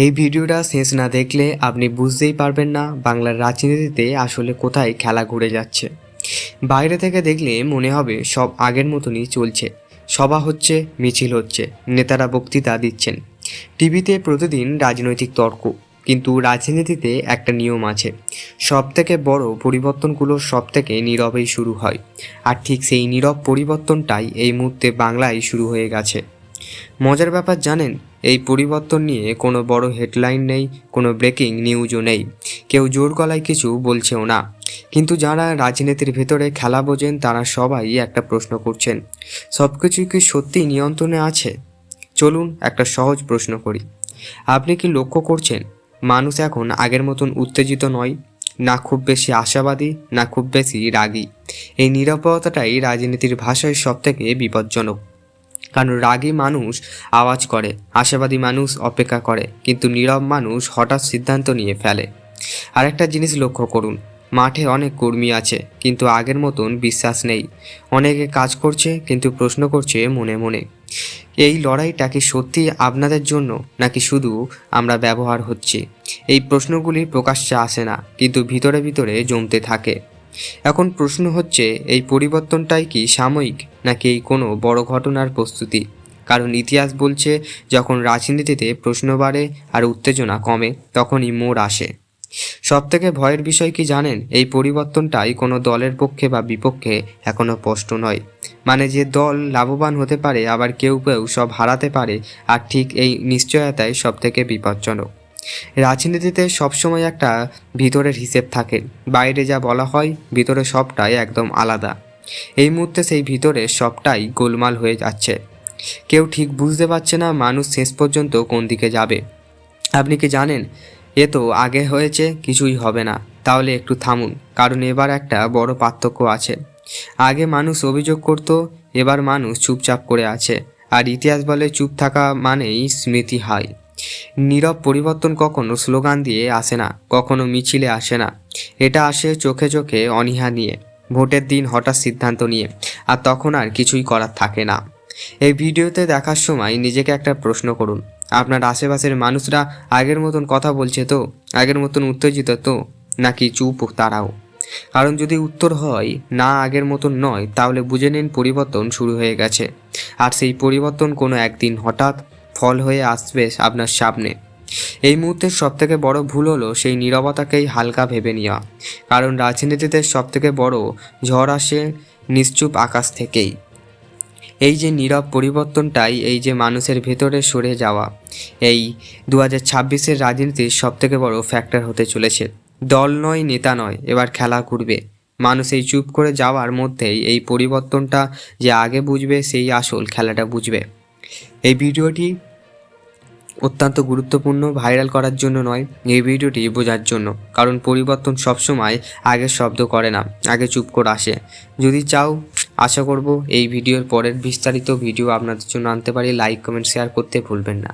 এই ভিডিওটা শেষ না দেখলে আপনি বুঝতেই পারবেন না বাংলার রাজনীতিতে আসলে কোথায় খেলা ঘুরে যাচ্ছে। বাইরে থেকে দেখলে মনে হবে সব আগের মতনই চলছে, সভা হচ্ছে, মিছিল হচ্ছে, নেতারা বক্তৃতা দিচ্ছেন, টিভিতে প্রতিদিন রাজনৈতিক তর্ক। কিন্তু রাজনীতিতে একটা নিয়ম আছে, সব থেকে বড় পরিবর্তনগুলো সব থেকে নীরবেই শুরু হয়। আর ঠিক সেই নীরব পরিবর্তনটাই এই মুহূর্তে বাংলায় শুরু হয়ে গেছে। মজার ব্যাপার জানেন, এই পরিবর্তন নিয়ে কোনো বড় হেডলাইন নেই, কোনো ব্রেকিং নিউজও নেই, কেউ জোর গলায় কিছু বলছেও না। কিন্তু যারা রাজনীতির ভেতরে খেলা বোঝেন তারা সবাই একটা প্রশ্ন করছেন, সব কিছুই কি সত্যি নিয়ন্ত্রণে আছে? চলুন একটা সহজ প্রশ্ন করি। আপনি কি লক্ষ্য করছেন মানুষ এখন আগের মতন উত্তেজিত নয়, না খুব বেশি আশাবাদী, না খুব বেশি রাগী? এই নিরবতাটাই রাজনীতির ভাষায় সবথেকে বিপজ্জনক। কারণ রাগী মানুষ আওয়াজ করে, আশাবাদী মানুষ অপেক্ষা করে, কিন্তু নীরব মানুষ হঠাৎ সিদ্ধান্ত নিয়ে ফেলে। আরেকটা জিনিস লক্ষ্য করুন, মাঠে অনেক কর্মী আছে কিন্তু আগের মতন বিশ্বাস নেই। অনেকে কাজ করছে কিন্তু প্রশ্ন করছে মনে মনে, এই লড়াইটা কি সত্যি আপনাদের জন্য, নাকি শুধু আমরা ব্যবহার হচ্ছি? এই প্রশ্নগুলি প্রকাশ্যে আসে না, কিন্তু ভিতরে ভিতরে জমতে থাকে। এখন প্রশ্ন হচ্ছে, এই পরিবর্তনটাই কি সাময়িক, নাকি এই কোনো বড় ঘটনার প্রস্তুতি? কারণ ইতিহাস বলছে, যখন রাজনীতিতে প্রশ্ন বাড়ে আর উত্তেজনা কমে তখনই মোড় আসে। সবথেকে ভয়ের বিষয় কি জানেন, এই পরিবর্তনটাই কোনো দলের পক্ষে বা বিপক্ষে এখনো স্পষ্ট নয়। মানে যে দল লাভবান হতে পারে, আবার কেউ কেউ সব হারাতে পারে। আর ঠিক এই নিশ্চয়তাই সবথেকে বিপজ্জনক। রাজনীতিতে সবসময় একটা ভিতরের হিসেব থাকে, বাইরে যা বলা হয় ভিতরে সবটাই একদম আলাদা। এই মুহূর্তে সেই ভিতরে সবটাই গোলমাল হয়ে যাচ্ছে। কেউ ঠিক বুঝতে পারছে না মানুষ শেষ পর্যন্ত কোন দিকে যাবে। আপনি কি জানেন, এ তো আগে হয়েছে, কিছুই হবে না। তাহলে একটু থামুন, কারণ এবার একটা বড় পার্থক্য আছে। আগে মানুষ অভিযোগ করত, এবার মানুষ চুপচাপ করে আছে। আর ইতিহাস বলে চুপ থাকা মানেই স্মৃতি হয়। নীরব পরিবর্তন কখনো স্লোগান দিয়ে আসে না, কখনো মিছিলে আসে না। এটা আসে চোখে চোখে অনীহা নিয়ে, ভোটের দিন হঠাৎ সিদ্ধান্ত নিয়ে, আর তখন আর কিছুই করার থাকে না। এই ভিডিওতে দেখার সময় নিজেকে একটা প্রশ্ন করুন, আপনার আশেপাশের মানুষরা আগের মতন কথা বলছে তো, আগের মতন উত্তেজিত তো, নাকি চুপ তারাও? কারণ যদি উত্তর হয় না, আগের মতন নয়, তাহলে বুঝে নিন পরিবর্তন শুরু হয়ে গেছে। আর সেই পরিবর্তন কোনো একদিন হঠাৎ ফল হয়ে আসবে আপনার সামনে। এই মুহূর্তের সবথেকে বড় ভুল হলো সেই নীরবতাকেই হালকা ভেবে নেওয়া। কারণ রাজনীতিতে সবথেকে বড় ঝড় আসে নিশ্চুপ আকাশ থেকেই। এই যে নীরব পরিবর্তনটাই, এই যে মানুষের ভেতরে সরে যাওয়া, এই 2026-এর রাজনীতির সবথেকে বড় ফ্যাক্টর হতে চলেছে। দল নয়, নেতা নয়, এবার খেলা ঘুরবে। মানুষ এই চুপ করে যাওয়ার মধ্যেই এই পরিবর্তনটা যে আগে বুঝবে, সেই আসল খেলাটা বুঝবে। এই ভিডিওটি অত্যন্ত গুরুত্বপূর্ণ, ভাইরাল করার জন্য নয়, এই ভিডিওটি বোঝার জন্য। কারণ পরিবর্তন সবসময় আগে শব্দ করে না, আগে চুপ করে আসে। যদি চাও, আশা করব এই ভিডিওর পরের বিস্তারিত ভিডিও আপনাদের জন্য আনতে পারি। লাইক, কমেন্ট, শেয়ার করতে ভুলবেন না।